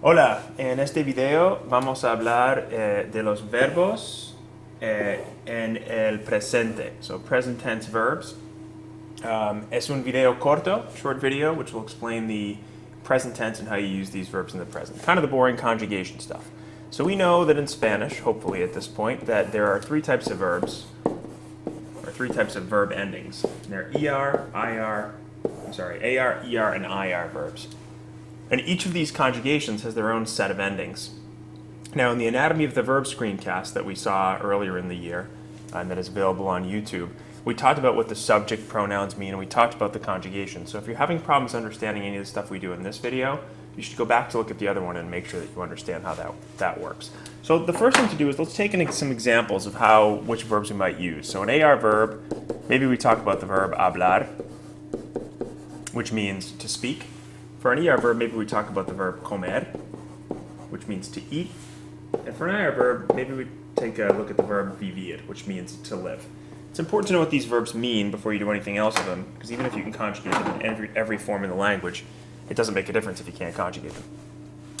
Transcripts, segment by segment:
Hola, en este video vamos a hablar de los verbos en el presente. So present tense verbs. Es un video corto, short video, which will explain the present tense and how you use these verbs in the present. Kind of the boring conjugation stuff. So we know that in Spanish, hopefully at this point, that there are three types of verbs, or three types of verb endings. And they're AR, ER, and IR verbs. And each of these conjugations has their own set of endings. Now, in the Anatomy of the Verb screencast that we saw earlier in the year, and that is available on YouTube, we talked about what the subject pronouns mean, and we talked about the conjugation. So if you're having problems understanding any of the stuff we do in this video, you should go back to look at the other one and make sure that you understand how that works. So the first thing to do is let's take some examples of which verbs we might use. So an AR verb, maybe we talk about the verb hablar, which means to speak. For an ER verb, maybe we talk about the verb comer, which means to eat. And for an IR verb, maybe we take a look at the verb vivir, which means to live. It's important to know what these verbs mean before you do anything else with them, because even if you can conjugate them in every form in the language, it doesn't make a difference if you can't conjugate them.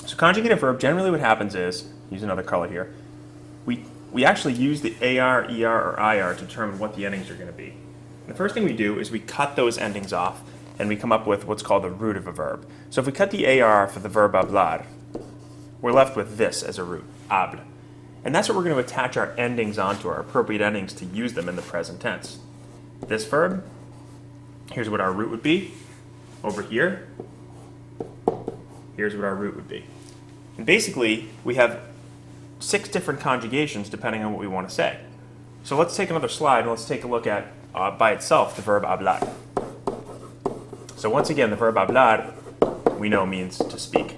So conjugate a verb, generally what happens is, use another color here, we actually use the AR, ER, or IR to determine what the endings are going to be. And the first thing we do is we cut those endings off, and we come up with what's called the root of a verb. So if we cut the AR for the verb hablar, we're left with this as a root, habla. And that's what we're going to attach our endings onto, our appropriate endings to use them in the present tense. This verb, here's what our root would be. Over here, here's what our root would be. And basically, we have 6 different conjugations depending on what we want to say. So let's take another slide and let's take a look at, by itself, the verb hablar. So once again, the verb hablar, we know means to speak,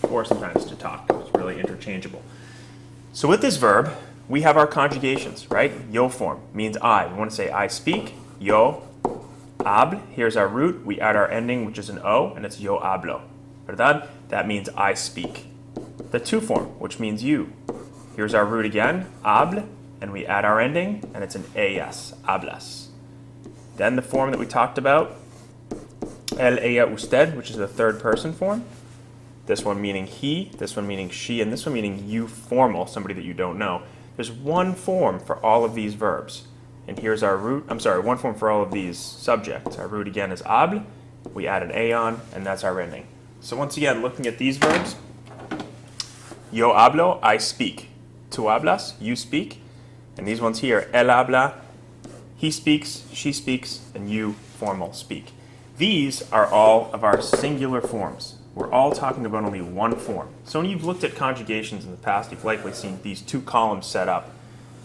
or sometimes to talk. It's really interchangeable. So with this verb, we have our conjugations, right? Yo form means I. We want to say I speak, yo hablo. Here's our root. We add our ending, which is an O, and it's yo hablo. ¿Verdad? That means I speak. The to form, which means you. Here's our root again, hablo, and we add our ending, and it's an AS, hablas. Then the form that we talked about, él, ella, usted, which is the third person form. This one meaning he, this one meaning she, and this one meaning you formal, somebody that you don't know. There's one form for all of these verbs. And here's our root, one form for all of these subjects. Our root again is habl, we add an a on, and that's our ending. So once again, looking at these verbs, yo hablo, I speak. Tú hablas, you speak. And these ones here, él habla, he speaks, she speaks, and you formal speak. These are all of our singular forms. We're all talking about only one form. So when you've looked at conjugations in the past, you've likely seen these 2 columns set up.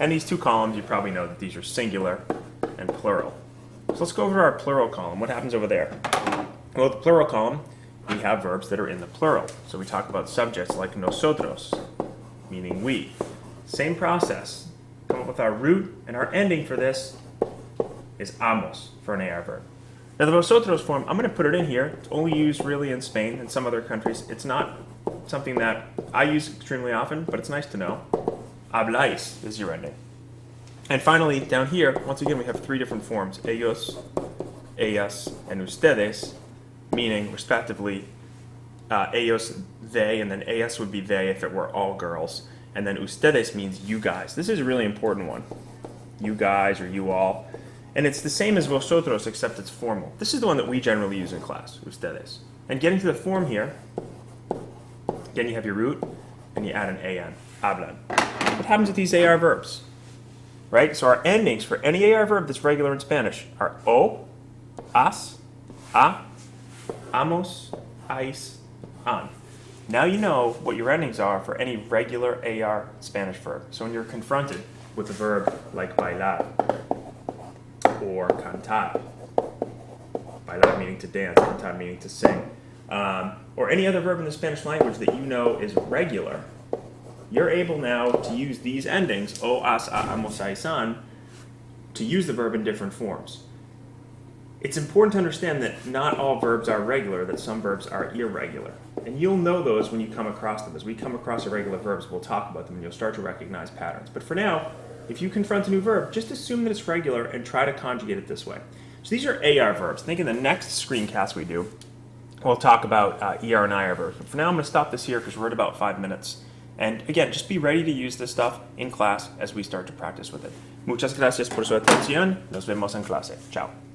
And these 2 columns, you probably know that these are singular and plural. So let's go over to our plural column. What happens over there? Well, the plural column, we have verbs that are in the plural. So we talk about subjects like nosotros, meaning we. Same process. Come up with our root, and our ending for this is amos for an AR verb. Now the vosotros form, I'm going to put it in here. It's only used really in Spain and some other countries. It's not something that I use extremely often, but it's nice to know. Habláis is your ending. And finally, down here, once again, we have 3 different forms. Ellos, ellas, and ustedes, meaning, respectively, ellos, they, and then ellas would be they if it were all girls. And then ustedes means you guys. This is a really important one. You guys or you all. And it's the same as vosotros, except it's formal. This is the one that we generally use in class, ustedes. And getting to the form here, again, you have your root, and you add an an, hablan. What happens with these AR verbs? Right? So our endings for any AR verb that's regular in Spanish are o, as, a, amos, ais, an. Now you know what your endings are for any regular AR Spanish verb. So when you're confronted with a verb like bailar, or cantar, bailar meaning to dance, cantar meaning to sing, or any other verb in the Spanish language that you know is regular, you're able now to use these endings, o, as, a, amos, ais, an, to use the verb in different forms. It's important to understand that not all verbs are regular, that some verbs are irregular. And you'll know those when you come across them. As we come across irregular verbs, we'll talk about them and you'll start to recognize patterns. But for now, if you confront a new verb, just assume that it's regular and try to conjugate it this way. So these are AR verbs. Think in the next screencast we do, we'll talk about ER and IR verbs. But for now, I'm going to stop this here because we're at about 5 minutes. And again, just be ready to use this stuff in class as we start to practice with it. Muchas gracias por su atención. Nos vemos en clase. Chao.